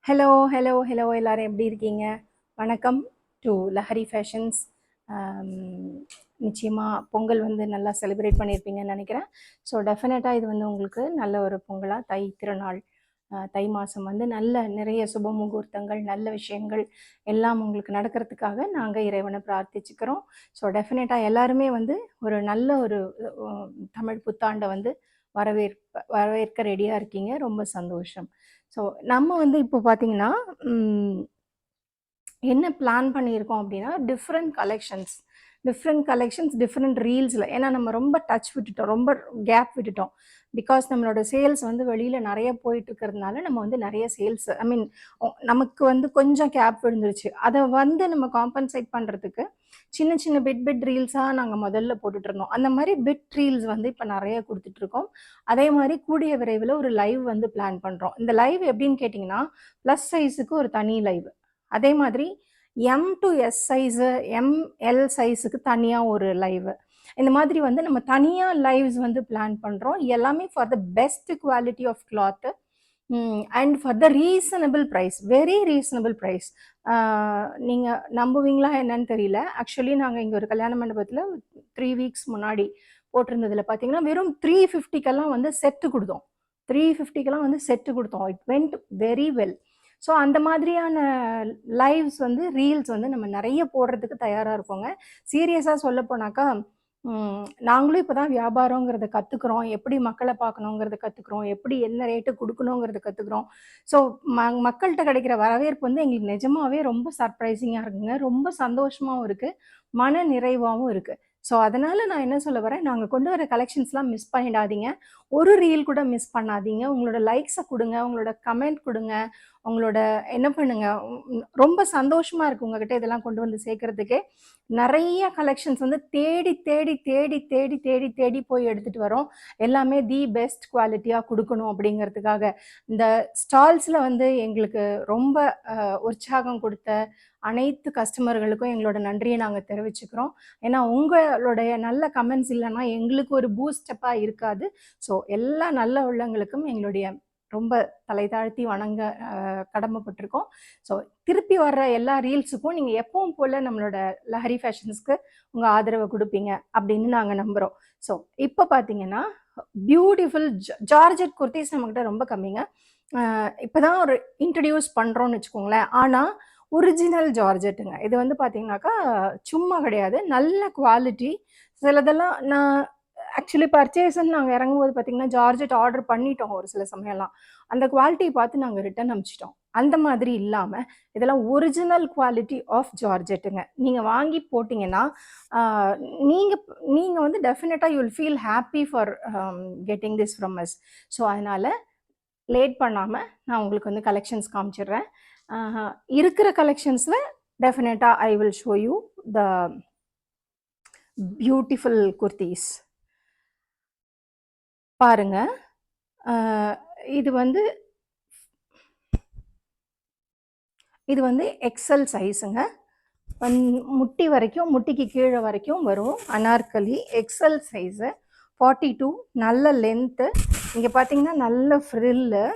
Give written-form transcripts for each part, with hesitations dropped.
Hello hello hello எல்லாரும் எப்படி இருக்கீங்க? வணக்கம் டு லஹரி ஃபேஷன்ஸ். நிச்சயமாக பொங்கல் வந்து நல்லா செலிப்ரேட் பண்ணியிருப்பீங்கன்னு நினைக்கிறேன். ஸோ டெஃபினட்டாக இது வந்து உங்களுக்கு நல்ல ஒரு பொங்கலாக தை திருநாள், தை மாதம் வந்து நிறைய சுப முகூர்த்தங்கள் நல்ல விஷயங்கள் எல்லாம் உங்களுக்கு நடக்கிறதுக்காக நாங்கள் இறைவனை பிரார்த்திச்சுக்கிறோம். ஸோ டெஃபினட்டாக எல்லாருமே வந்து ஒரு நல்ல ஒரு தமிழ் புத்தாண்டை வந்து வரவேற்க ரெடியாக இருக்கீங்க. ரொம்ப சந்தோஷம். ஸோ நம்ம வந்து இப்போ பார்த்தீங்கன்னா என்ன பிளான் பண்ணியிருக்கோம் அப்படின்னா டிஃப்ரெண்ட் கலெக்ஷன்ஸ் டிஃப்ரெண்ட் ரீல்ஸில். ஏன்னா நம்ம ரொம்ப டச் விட்டுட்டோம், ரொம்ப கேப் விட்டுட்டோம். பிகாஸ் நம்மளோட சேல்ஸ் வந்து வெளியில் நிறைய போயிட்டு இருக்கிறதுனால நம்ம வந்து நிறைய சேல்ஸ் நமக்கு வந்து கொஞ்சம் கேப் விழுந்துருச்சு. அதை வந்து நம்ம காம்பன்சேட் பண்ணுறதுக்கு சின்ன சின்ன பிட் ரீல்ஸாக நாங்கள் முதல்ல போட்டுட்டு இருந்தோம். அந்த மாதிரி பிட் ரீல்ஸ் வந்து இப்போ நிறைய கொடுத்துட்ருக்கோம். அதே மாதிரி கூடிய விரைவில் ஒரு லைவ் வந்து பிளான் பண்ணுறோம். இந்த லைவ் எப்படின்னு கேட்டிங்கன்னா, ப்ளஸ் சைஸுக்கு ஒரு தனி லைவ், அதே மாதிரி M to S size M L சைஸுக்கு தனியாக ஒரு லைவ், இந்த மாதிரி வந்து நம்ம தனியாக லைவ்ஸ் வந்து பிளான் பண்ணுறோம். எல்லாமே for the best quality of cloth and for the reasonable price, very reasonable price. நீங்கள் நம்புவீங்களா என்னன்னு தெரியல. ஆக்சுவலி நாங்கள் இங்கே ஒரு கல்யாண மண்டபத்தில் 3 வீக்ஸ் முன்னாடி போட்டிருந்ததில் பார்த்தீங்கன்னா வெறும் 350க்கெல்லாம் வந்து செட்டு கொடுத்தோம். 350க்கெல்லாம் வந்து செட்டு கொடுத்தோம். It went very well. So அந்த மாதிரியான லைவ்ஸ் வந்து ரீல்ஸ் வந்து நம்ம நிறைய போடுறதுக்கு தயாராக இருக்கோங்க. சீரியஸாக சொல்ல போனாக்கா நாங்களும் இப்போ தான் வியாபாரங்கிறத கற்றுக்குறோம், எப்படி மக்களை பார்க்கணுங்கிறத கற்றுக்குறோம், எப்படி என்ன ரேட்டு கொடுக்கணுங்கிறத கற்றுக்குறோம். ஸோ மக்கள்கிட்ட கிடைக்கிற வரவேற்பு வந்து எங்களுக்கு நிஜமாவே ரொம்ப சர்ப்ரைசிங்காக இருக்குங்க. ரொம்ப சந்தோஷமாகவும் இருக்குது, மன நிறைவாகவும் இருக்குது. ஸோ அதனால் நான் என்ன சொல்ல வரேன், நாங்கள் கொண்டு வர கலெக்ஷன்ஸ்லாம் மிஸ் பண்ணிடாதீங்க. ஒரு ரீல் கூட மிஸ் பண்ணாதீங்க. உங்களோட லைக்ஸை கொடுங்க, உங்களோட கமெண்ட் கொடுங்க, உங்களோட என்ன பண்ணுங்க. ரொம்ப சந்தோஷமா இருக்கு உங்ககிட்ட இதெல்லாம் கொண்டு வந்து சேர்க்கறதுக்கே. நிறைய கலெக்ஷன்ஸ் வந்து தேடி தேடி தேடி தேடி தேடி தேடி போய் எடுத்துட்டு வரோம். எல்லாமே தி பெஸ்ட் குவாலிட்டியா கொடுக்கணும் அப்படிங்கிறதுக்காக. இந்த ஸ்டால்ஸ்ல வந்து எங்களுக்கு ரொம்ப உற்சாகம் கொடுத்த அனைத்து கஸ்டமர்களுக்கும் எங்களோட நன்றியை நாங்கள் தெரிவிச்சுக்கிறோம். ஏன்னா உங்களுடைய நல்ல கமெண்ட்ஸ் இல்லைன்னா எங்களுக்கு ஒரு பூஸ்டப்பாக இருக்காது. ஸோ எல்லா நல்ல உள்ளங்களுக்கும் எங்களுடைய ரொம்ப தலை தாழ்த்தி வணங்க கடமைப்பட்டிருக்கோம். ஸோ திருப்பி வர்ற எல்லா ரீல்ஸுக்கும் நீங்கள் எப்பவும் போல் நம்மளோட லஹரி ஃபேஷன்ஸ்க்கு உங்கள் ஆதரவை கொடுப்பீங்க அப்படின்னு நாங்கள் நம்புகிறோம். ஸோ இப்போ பார்த்தீங்கன்னா பியூட்டிஃபுல் ஜார்ஜெட் குர்த்திஸ் நம்மக்கிட்ட ரொம்ப கம்மிங்க. இப்போ தான் ஒரு இன்ட்ரடியூஸ் பண்ணுறோன்னு வச்சுக்கோங்களேன். ஆனால் ஒரிஜினல் ஜார்ஜெட்டுங்க இது வந்து பார்த்தீங்கன்னாக்கா சும்மா கிடையாது, நல்ல குவாலிட்டி. சிலதெல்லாம் நான் ஆக்சுவலி பர்ச்சேஸ்ன்னு நாங்கள் இறங்கும்போது பார்த்தீங்கன்னா ஜார்ஜெட் ஆர்டர் பண்ணிட்டோம். ஒரு சில சமயம்லாம் அந்த குவாலிட்டியை பார்த்து நாங்கள் ரிட்டர்ன் அனுப்பிச்சிட்டோம். அந்த மாதிரி இல்லாமல் இதெல்லாம் ஒரிஜினல் குவாலிட்டி ஆஃப் ஜார்ஜெட்டுங்க. நீங்கள் வாங்கி போட்டிங்கன்னா நீங்கள் வந்து டெஃபினட்டாக you will feel happy for getting this from us. So அதனால் லேட் பண்ணாமல் நான் உங்களுக்கு வந்து கலெக்ஷன்ஸ் காமிச்சிடுறேன். இருக்கிற கலெக்ஷன்ஸில் டெஃபினட்டாக I will show you the beautiful kurtis. பாருங்க, இது வந்து எக்ஸல் சைஸுங்க. முட்டி வரைக்கும், முட்டிக்கு கீழே வரைக்கும் வரும். அனார்கலி எக்ஸல் சைஸு, 42, நல்ல லென்த்து. இங்கே பார்த்தீங்கன்னா நல்ல ஃப்ரில்லு.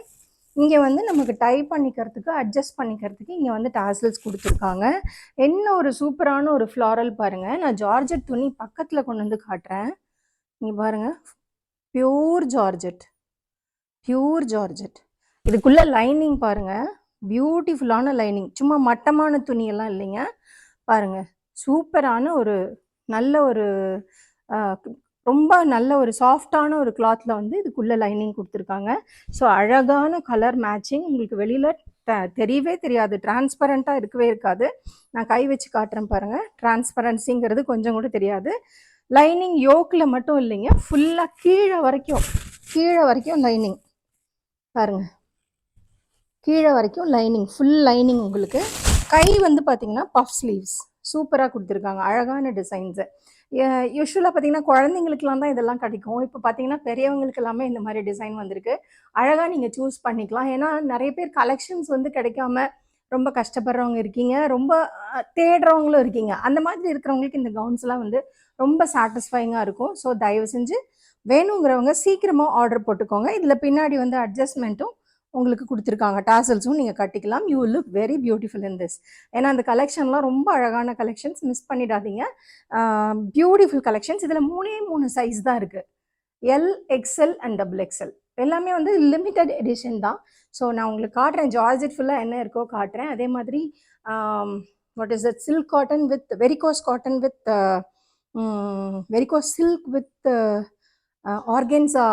இங்கே வந்து நமக்கு டை பண்ணிக்கிறதுக்கு, அட்ஜஸ்ட் பண்ணிக்கிறதுக்கு இங்கே வந்து டாசல்ஸ் கொடுத்துருக்காங்க. என்ன ஒரு சூப்பரான ஒரு ஃப்ளாரல் பாருங்கள். நான் ஜார்ஜெட் துணி பக்கத்தில் கொண்டு வந்து காட்டுறேன். இங்கே பாருங்கள், பியூர் ஜார்ஜெட், பியூர் ஜார்ஜெட். இதுக்குள்ளே லைனிங் பாருங்கள், பியூட்டிஃபுல்லான லைனிங், சும்மா மட்டமான துணியெல்லாம் இல்லைங்க. பாருங்கள், சூப்பரான ஒரு நல்ல ஒரு ரொம்ப நல்ல ஒரு சாஃப்டான ஒரு கிளாத்தில் வந்து இதுக்குள்ளே லைனிங் கொடுத்துருக்காங்க. ஸோ அழகான கலர் மேட்சிங், உங்களுக்கு வெளியில் தெரியவே தெரியாது, டிரான்ஸ்பரண்ட்டாக இருக்கவே இருக்காது. நான் கை வச்சு காட்டுறேன் பாருங்கள், டிரான்ஸ்பரன்சிங்கிறது கொஞ்சம் கூட தெரியாது. லைனிங் யோக்கில் மட்டும் இல்லைங்க, ஃபுல்லாக கீழே வரைக்கும் லைனிங் பாருங்கள், கீழே வரைக்கும் லைனிங், ஃபுல் லைனிங். உங்களுக்கு கை வந்து பார்த்தீங்கன்னா பஃப் ஸ்லீவ்ஸ் சூப்பராக கொடுத்துருக்காங்க, அழகான டிசைன்ஸு. யூஸ்வலாக பார்த்தீங்கன்னா குழந்தைங்களுக்குலாம் தான் இதெல்லாம் கிடைக்கும். இப்போ பார்த்தீங்கன்னா பெரியவங்களுக்கு எல்லாமே இந்த மாதிரி டிசைன் வந்திருக்கு. அழகாக நீங்கள் சூஸ் பண்ணிக்கலாம். ஏன்னா நிறைய பேர் கலெக்ஷன்ஸ் வந்து கிடைக்காம ரொம்ப கஷ்டப்படுறவங்க இருக்கீங்க, ரொம்ப தேடுறவங்களும் இருக்கீங்க. அந்த மாதிரி இருக்கிறவங்களுக்கு இந்த கவுன்ஸ்லாம் வந்து ரொம்ப சாட்டிஸ்ஃபைங்காக இருக்கும். ஸோ தயவு செஞ்சு வேணுங்கிறவங்க சீக்கிரமாக ஆர்டர் போட்டுக்கோங்க. இதில் பின்னாடி வந்து அட்ஜஸ்ட்மெண்ட்டும் உங்களுக்கு கொடுத்துருக்காங்க. டாசல்ஸும் நீங்கள் கட்டிக்கலாம். You look very beautiful in this. ஏன்னா அந்த கலெக்ஷன்லாம் ரொம்ப அழகான கலெக்ஷன்ஸ், மிஸ் பண்ணிடாதீங்க. Beautiful collections. இதில் 3 சைஸ் தான் இருக்குது. L, XL and double XL. எல்லாமே வந்து லிமிட்டட் எடிஷன் தான். ஸோ நான் உங்களுக்கு காட்டுறேன், ஜார்ஜெட் ஃபுல்லாக என்ன இருக்கோ காட்டுறேன். அதே மாதிரி what is that, silk cotton with varicose cotton with varicose silk with organza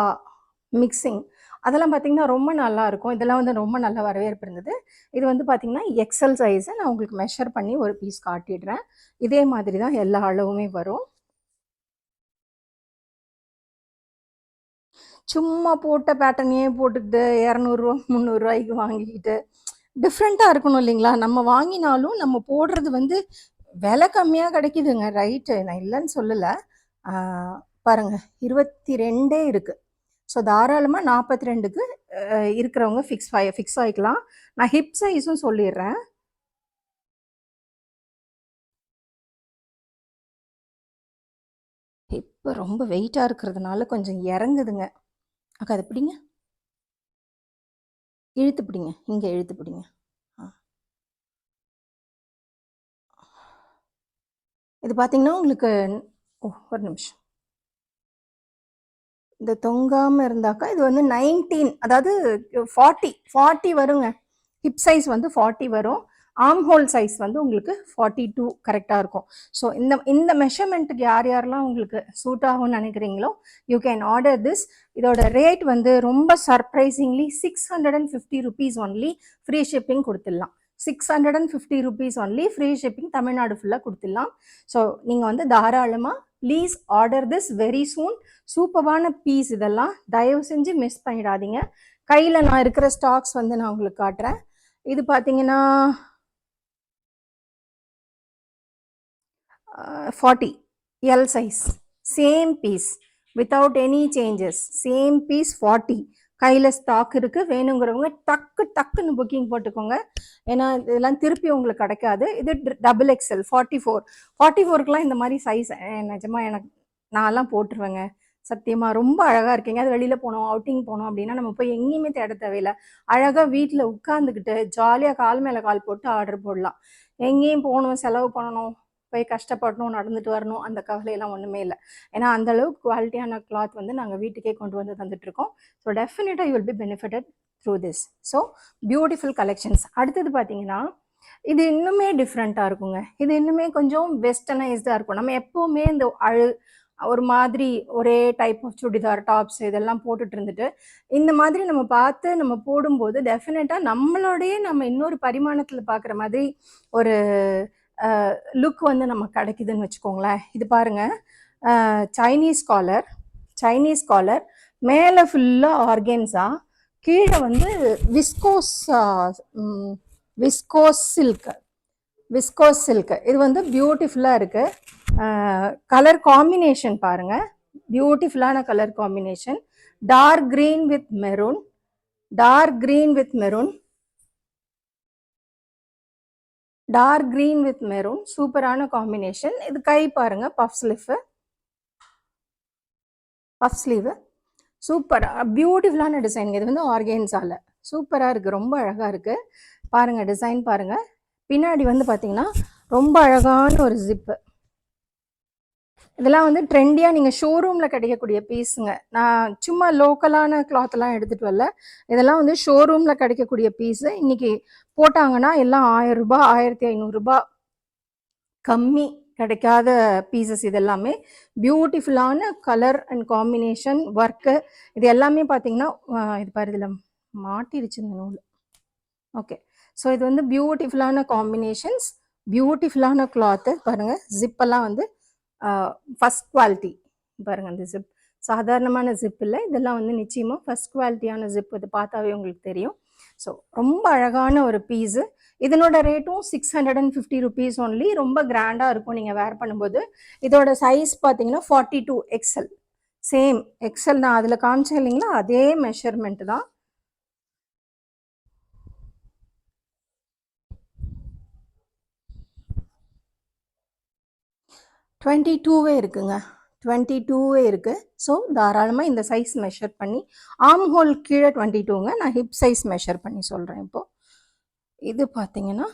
mixing, அதெல்லாம் பார்த்தீங்கன்னா ரொம்ப நல்லா இருக்கும். இதெல்லாம் வந்து ரொம்ப நல்ல வரவேற்பு இருந்தது. இது வந்து பார்த்தீங்கன்னா எக்ஸல் சைஸை நான் உங்களுக்கு மெஷர் பண்ணி ஒரு பீஸ் காட்டிடுறேன். இதே மாதிரி தான் எல்லா அளவுமே வரும். சும்மா போட்ட பேட்டர்னையே போட்டுக்கிட்டு 200 300 வாங்கிக்கிட்டு டிஃப்ரெண்ட்டாக இருக்கணும் இல்லைங்களா? நம்ம வாங்கினாலும் நம்ம போடுறது வந்து விலை கம்மியாக கிடைக்குதுங்க, ரைட்டு, நான் இல்லைன்னு சொல்லலை. பாருங்கள், 22 இருக்குது. ஸோ தாராளமாக 42க்கு இருக்கிறவங்க ஃபிக்ஸ் ஆகிக்கலாம். நான் ஹிப் சைஸும் சொல்லிடுறேன். ஹிப்பு ரொம்ப வெயிட்டாக இருக்கிறதுனால கொஞ்சம் இறங்குதுங்க. அக்கா அதை பிடிங்க, இழுத்து பிடிங்க, இங்கே இழுத்து பிடிங்க. இது பார்த்தீங்கன்னா உங்களுக்கு ஒரு நிமிஷம், இந்த தொங்காமல் இருந்தாக்கா இது வந்து 19, அதாவது 40 வருங்க. ஹிப் சைஸ் வந்து 40 வரும். ஆர்ம் ஹோல் சைஸ் வந்து உங்களுக்கு 42 கரெக்டாக இருக்கும். ஸோ இந்த மெஷர்மெண்ட்டுக்கு யாரெல்லாம் உங்களுக்கு சூட் ஆகும்னு நினைக்கிறீங்களோ யூ கேன் ஆர்டர் திஸ். இதோட ரேட் வந்து ரொம்ப surprisingly 650 rupees only, free shipping கொடுத்துடலாம். 650 rupees only, free shipping Tamil Nadu ஃபுல்லாக கொடுத்துடலாம். ஸோ நீங்கள் வந்து தாராளமாக please order this very soon. சூப்பரான பீஸ் இதெல்லாம், தயவு செஞ்சு மிஸ் பண்ணிடாதீங்க. கையில் நான் இருக்கிற ஸ்டாக்ஸ் வந்து நான் உங்களுக்கு காட்டுறேன். இது பார்த்தீங்கன்னா 40 L size, same piece without any changes, same piece 40 கையில் ஸ்டாக் இருக்குது. வேணுங்கிறவங்க டக்குன்னு புக்கிங் போட்டுக்கோங்க. ஏன்னா இதெல்லாம் திருப்பி உங்களுக்கு கிடைக்காது. இது டபுள் எக்ஸ்எல் 44க்குலாம் இந்த மாதிரி சைஸ் நிஜமாக நான்லாம் போட்டுருவேங்க. சத்தியமாக ரொம்ப அழகாக இருக்கீங்க. அது வெளியில் போனோம், அவுட்டிங் போனோம் அப்படின்னா நம்ம போய் எங்கேயுமே தேட தேவையில்லை. அழகாக வீட்டில் உட்காந்துக்கிட்டு ஜாலியாக கால் மேலே கால் போட்டு ஆர்டர் போடலாம். எங்கேயும் போகணும், செலவு பண்ணணும், போய் கஷ்டப்படணும், நடந்துட்டு வரணும், அந்த கவலையெல்லாம் ஒன்றுமே இல்லை. ஏன்னா அந்தளவுக்கு குவாலிட்டியான கிளாத் வந்து நாங்கள் வீட்டுக்கே கொண்டு வந்து தந்துட்டுருக்கோம். ஸோ டெஃபினட்டாக you will be benefited through this. So beautiful collections. அடுத்தது பார்த்தீங்கன்னா இது இன்னுமே டிஃப்ரெண்ட்டாக இருக்குங்க. இது இன்னுமே கொஞ்சம் வெஸ்டர்னைஸ்டாக இருக்கும். நம்ம எப்போவுமே இந்த ஒரு மாதிரி ஒரே டைப் ஆஃப் சுடிதார் டாப்ஸ் இதெல்லாம் போட்டுட்டு இருந்துட்டு இந்த மாதிரி நம்ம பார்த்து நம்ம போடும்போது டெஃபினட்டாக நம்மளோடைய நம்ம இன்னொரு பரிமாணத்தில் பார்க்குற மாதிரி ஒரு லுக் வந்து நமக்கு கிடைக்குதுன்னு வச்சுக்கோங்களேன். இது பாருங்கள், சைனீஸ் காலர் மேலே ஃபுல்லாக ஆர்கென்ஸா, கீழே வந்து விஸ்கோஸ் சில்க். இது வந்து பியூட்டிஃபுல்லாக இருக்குது. கலர் காம்பினேஷன் பாருங்கள், பியூட்டிஃபுல்லான colour combination. Dark green with maroon, சூப்பரான காம்பினேஷன். இது கை பாருங்க, பஃப் ஸ்லீவு, சூப்பர் பியூட்டிஃபுல்லான டிசைன். இது வந்து ஆர்கென்ஸால சூப்பராக இருக்குது, ரொம்ப அழகாக இருக்குது. பாருங்கள் டிசைன் பாருங்கள். பின்னாடி வந்து பார்த்தீங்கன்னா ரொம்ப அழகான ஒரு ஜிப்பு. இதெல்லாம் வந்து ட்ரெண்டியாக நீங்கள் ஷோரூமில் கிடைக்கக்கூடிய பீஸுங்க. நான் சும்மா லோக்கலான கிளாத்லாம் எடுத்துகிட்டு வரல. இதெல்லாம் வந்து ஷோரூமில் கிடைக்கக்கூடிய பீஸு. இன்றைக்கி போட்டாங்கன்னா எல்லாம் 1000 ரூபாய் 1500 ரூபாய் கம்மி கிடைக்காத பீசஸ். இது எல்லாமே பியூட்டிஃபுல்லான கலர் அண்ட் காம்பினேஷன் ஒர்க்கு. இது எல்லாமே பார்த்தீங்கன்னா இது பாரு, இதில் மாட்டிருச்சு இந்த நூல். ஓகே, ஸோ இது வந்து பியூட்டிஃபுல்லான காம்பினேஷன்ஸ், பியூட்டிஃபுல்லான கிளாத்து. பாருங்கள், ஜிப்பெல்லாம் வந்து ஃபஸ்ட் குவாலிட்டி. பாருங்கள், அந்த ஜிப் சாதாரணமான ஜிப் இல்லை, இதெல்லாம் வந்து நிச்சயமாக ஃபஸ்ட் குவாலிட்டியான ஜிப். இது பார்த்தாவே உங்களுக்கு தெரியும். ஸோ ரொம்ப அழகான ஒரு பீஸு. இதனோட ரேட்டும் 650 rupees ஒன்லி. ரொம்ப கிராண்டாக இருக்கும் நீங்கள் வேர் பண்ணும்போது. இதோட சைஸ் பார்த்தீங்கன்னா 42 XL, சேம் எக்ஸல் நான் அதில் காமிச்சேன் இல்லைங்களா, அதே மெஷர்மெண்ட் தான். டுவெண்ட்டி டூவே இருக்குங்க, 22 இருக்குது. ஸோ தாராளமாக இந்த சைஸ் மெஷர் பண்ணி, ஆர்ம் ஹோல் கீழே 22ங்க, நான் ஹிப் சைஸ் மெஷர் பண்ணி சொல்கிறேன். இப்போது இது பார்த்தீங்கன்னா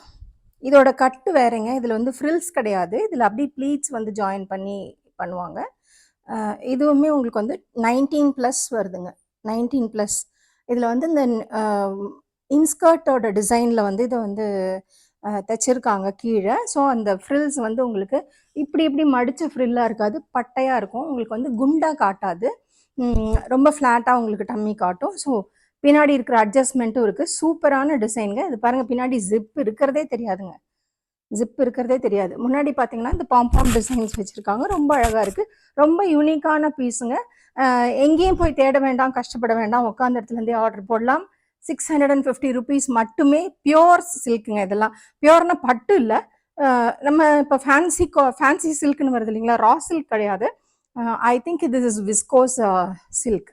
இதோட கட்டு வேறங்க, இதில் வந்து ஃப்ரில்ஸ் கிடையாது, இதில் அப்படியே ப்ளீட்ஸ் வந்து ஜாயின் பண்ணி பண்ணுவாங்க. இதுவுமே உங்களுக்கு வந்து 19+ வருதுங்க, 19+. இதில் வந்து இந்த இன்ஸ்கர்ட்டோட டிசைனில் வந்து இதை வந்து தைச்சிருக்காங்க கீழே. ஸோ அந்த ஃப்ரில்ஸ் வந்து உங்களுக்கு இப்படி இப்படி மடித்த ஃப்ரில்லாக இருக்காது, பட்டையாக இருக்கும். உங்களுக்கு வந்து குண்டாக காட்டாது, ரொம்ப ஃப்ளாட்டாக உங்களுக்கு டம்மி காட்டும். ஸோ பின்னாடி இருக்கிற அட்ஜஸ்ட்மெண்ட்டும் இருக்குது. சூப்பரான டிசைனுங்க. இது பாருங்கள், பின்னாடி ஜிப் இருக்கிறதே தெரியாதுங்க, ஜிப் இருக்கிறதே தெரியாது. முன்னாடி பார்த்தீங்கன்னா இந்த பாம்பாம் டிசைன்ஸ் வச்சுருக்காங்க, ரொம்ப அழகாக இருக்குது, ரொம்ப யூனிக்கான பீஸுங்க. எங்கேயும் போய் தேட வேண்டாம், கஷ்டப்பட வேண்டாம், உட்காந்த இடத்துலேருந்தே ஆர்டர் போடலாம். 650 rupees மட்டுமே. பியோர் சில்க்குங்க, இதெல்லாம் பியோர்னா பட்டு இல்லை, நம்ம இப்போ ஃபேன்சி சில்க்னு வருது இல்லைங்களா, ரா சில்க் கிடையாது. I think this is viscose silk,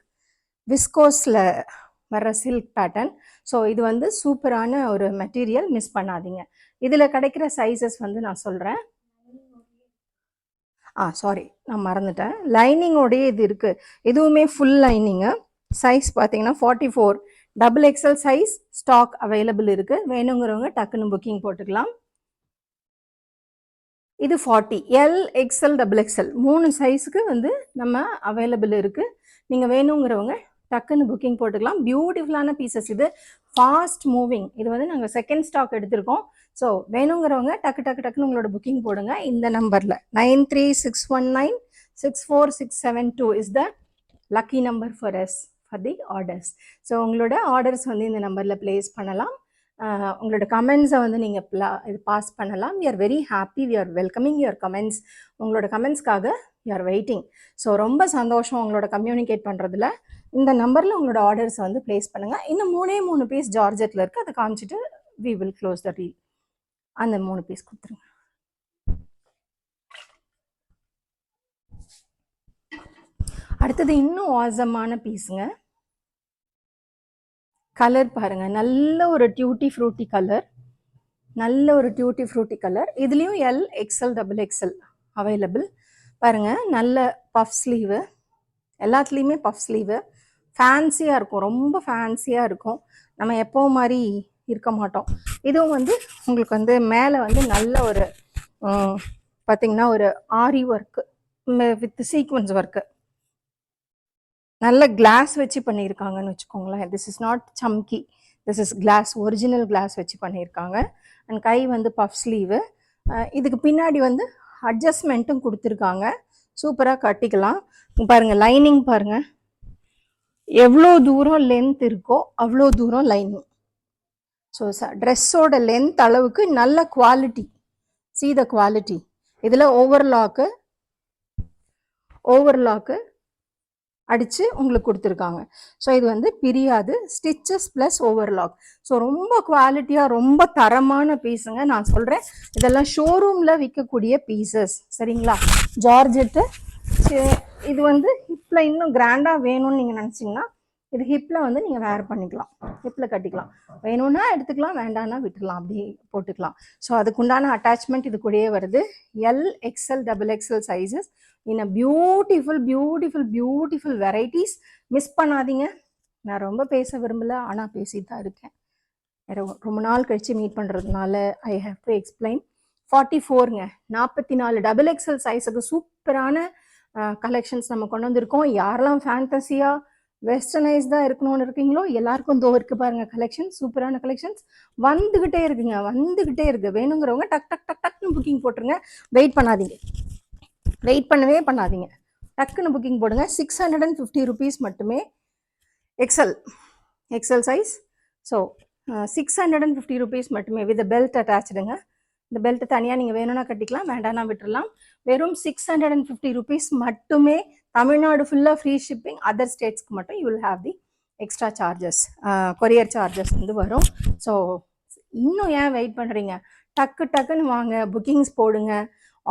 விஸ்கோஸில் வர்ற சில்க் பேட்டர்ன். ஸோ இது வந்து சூப்பரான ஒரு மெட்டீரியல், மிஸ் பண்ணாதீங்க. இதில் கிடைக்கிற சைஸஸ் வந்து நான் சொல்கிறேன். சாரி, நான் மறந்துட்டேன், லைனிங்கோடைய இது இருக்குது, இதுவுமே ஃபுல் லைனிங்கு. சைஸ் பார்த்தீங்கன்னா 44, XXL சைஸ் ஸ்டாக் அவைலபிள் இருக்குது. வேணுங்கிறவங்க டக்குன்னு புக்கிங் போட்டுக்கலாம். இது 40, L, XL, XXL 3 சைஸுக்கு வந்து நம்ம அவைலபிள் இருக்குது. நீங்கள் வேணுங்கிறவங்க டக்குன்னு புக்கிங் போட்டுக்கலாம். பியூட்டிஃபுல்லான பீசஸ், இது ஃபாஸ்ட் மூவிங். இது வந்து நாங்கள் செகண்ட் ஸ்டாக் எடுத்திருக்கோம். ஸோ வேணுங்கிறவங்க டக்குன்னு உங்களோட புக்கிங் போடுங்க. இந்த நம்பரில் 9361964672 is the lucky number for us for the orders. So உங்களோட ஆர்டர்ஸ் வந்து இந்த நம்பரில் ப்ளேஸ் பண்ணலாம். உங்களோட கமெண்ட்ஸை வந்து நீங்கள் இது பாஸ் பண்ணலாம். We are very happy, we are welcoming your comments. உங்களோட கமெண்ட்ஸ்க்காக வி ஆர் வெயிட்டிங். ஸோ ரொம்ப சந்தோஷம் உங்களோட கம்யூனிகேட் பண்ணுறதுல. இந்த நம்பரில் உங்களோட ஆர்டர்ஸை வந்து ப்ளேஸ் பண்ணுங்கள். இன்னும் 3 பீஸ் ஜார்ஜெட்டில் இருக்குது, அதை காமிச்சிட்டு we will close the reel. அந்த 3 பீஸ் கொடுத்துருங்க. அடுத்தது இன்னும் ஆசமான பீஸுங்க. கலர் பாருங்க, நல்ல ஒரு டியூட்டி ஃப்ரூட்டி கலர், நல்ல ஒரு டியூட்டி ஃப்ரூட்டி கலர். இதுலேயும் L, XL, XXL அவைலபிள். பாருங்க, நல்ல பஃப் ஸ்லீவு, எல்லாத்துலேயுமே பஃப் ஸ்லீவு. ஃபேன்சியாக இருக்கும், ரொம்ப ஃபேன்சியாக இருக்கும், நம்ம எப்போ மாதிரி இருக்க மாட்டோம். இதுவும் வந்து உங்களுக்கு வந்து மேலே வந்து நல்ல ஒரு பார்த்திங்கன்னா ஒரு aari work with sequins work, நல்ல கிளாஸ் வச்சு பண்ணியிருக்காங்கன்னு வச்சுக்கோங்களேன். This is not chamki, this is glass, original glass வச்சு பண்ணியிருக்காங்க. அண்ட் கை வந்து பஃப் ஸ்லீவு. இதுக்கு பின்னாடி வந்து அட்ஜஸ்ட்மெண்ட்டும் கொடுத்துருக்காங்க, சூப்பராக கட்டிக்கலாம். பாருங்கள், லைனிங் பாருங்கள், எவ்வளோ தூரம் லென்த் இருக்கோ அவ்வளோ தூரம் லைனிங். ஸோ ட்ரெஸ்ஸோட லென்த் அளவுக்கு நல்ல குவாலிட்டி. See the quality. இதில் ஓவர்லாக்கு அடித்து உங்களுக்கு கொடுத்துருக்காங்க. ஸோ இது வந்து பிரியாது, ஸ்டிச்சஸ் ப்ளஸ் ஓவர்லாக். ஸோ ரொம்ப குவாலிட்டியாக ரொம்ப தரமான பீஸுங்க. நான் சொல்கிறேன், இதெல்லாம் ஷோரூமில் விற்கக்கூடிய பீசஸ், சரிங்களா? ஜார்ஜெட்டு. இது வந்து ஹிப்பில் இன்னும் கிராண்டாக வேணும்னு நீங்கள் நினச்சிங்கன்னா இது ஹிப்பில் வந்து நீங்கள் வேர் பண்ணிக்கலாம், ஹிப்பில் கட்டிக்கலாம். வேணும்னா எடுத்துக்கலாம், வேண்டாம்னா விட்டுக்கலாம், அப்படி போட்டுக்கலாம். ஸோ அதுக்குண்டான அட்டாச்மெண்ட் இது கூடயே வருது. L, XL, XXL sizes in a beautiful varieties. Miss பண்ணாதீங்க. நான் ரொம்ப பேச விரும்பலை, ஆனால் பேசிட்டு தான் இருக்கேன். ரொம்ப நாள் கழித்து மீட் பண்ணுறதுனால ஐ ஹாவ் டு எக்ஸ்பிளைன். 44ங்க, 44 XXL சைஸுக்கு சூப்பரான கலெக்ஷன்ஸ் நம்ம கொண்டு வந்திருக்கோம். யாரெல்லாம் ஃபேண்டசியாக வெஸ்டர்னைஸ்டாக இருக்கணும்னு இருக்கீங்களோ எல்லாருக்கும் தோ இருக்குது பாருங்கள் கலெக்ஷன், சூப்பரான கலெக்ஷன்ஸ் வந்துக்கிட்டே இருக்குங்க, வந்துக்கிட்டே இருக்குது. வேணுங்கிறவங்க டக்குன்னு புக்கிங் போட்டுருங்க. வெயிட் பண்ணவே பண்ணாதீங்க, டக்குன்னு புக்கிங் போடுங்க. 650 rupees மட்டுமே. XL size. ஸோ 650 rupees மட்டுமே வித் பெல்ட் அட்டாச்சுடுங்க. இந்த பெல்ட் தனியாக நீங்கள் வேணும்னா கட்டிக்கலாம், வேண்டாம்னா விட்டுடலாம். வெறும் 650 rupees மட்டுமே. தமிழ்நாடு ஃபுல்லாக ஃப்ரீ ஷிப்பிங், அதர் ஸ்டேட்ஸ்க்கு மட்டும் you will have the extra charges, courier charges வந்து வரும். ஸோ இன்னும் ஏன் வெயிட் பண்ணுறீங்க? டக்குன்னு வாங்க, புக்கிங்ஸ் போடுங்க,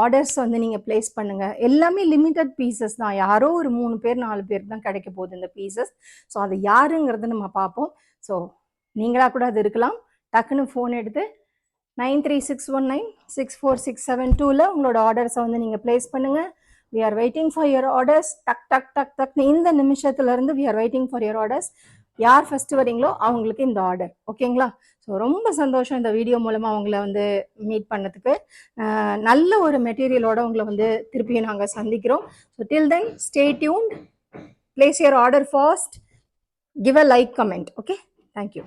ஆர்டர்ஸ் வந்து நீங்கள் ப்ளேஸ் பண்ணுங்கள். எல்லாமே லிமிட்டட் பீசஸ் தான், யாரோ ஒரு 3 பேர் 4 பேருக்கு தான் கிடைக்க போகுது இந்த பீசஸ். ஸோ அது யாருங்கிறத நம்ம பார்ப்போம். ஸோ நீங்களாக கூட அது இருக்கலாம். டக்குன்னு ஃபோன் எடுத்து 9361964672 உங்களோட ஆர்டர்ஸை வந்து நீங்கள் ப்ளேஸ் பண்ணுங்கள். we are waiting for your orders. டக் டக் டக் டக்னு இந்த நிமிஷத்துல இருந்து we are waiting for your orders. யார் ஃபர்ஸ்ட் வரீங்களோ அவங்களுக்கு இந்த ஆர்டர். ஓகேங்களா? ஸோ ரொம்ப சந்தோஷம் இந்த வீடியோ மூலமாக அவங்கள வந்து மீட் பண்ணதுக்கு. நல்ல ஒரு மெட்டீரியலோட உங்களை வந்து திருப்பியும் நாங்கள் சந்திக்கிறோம். So till then stay tuned, place your order fast, give a like, comment. Okay, thank you.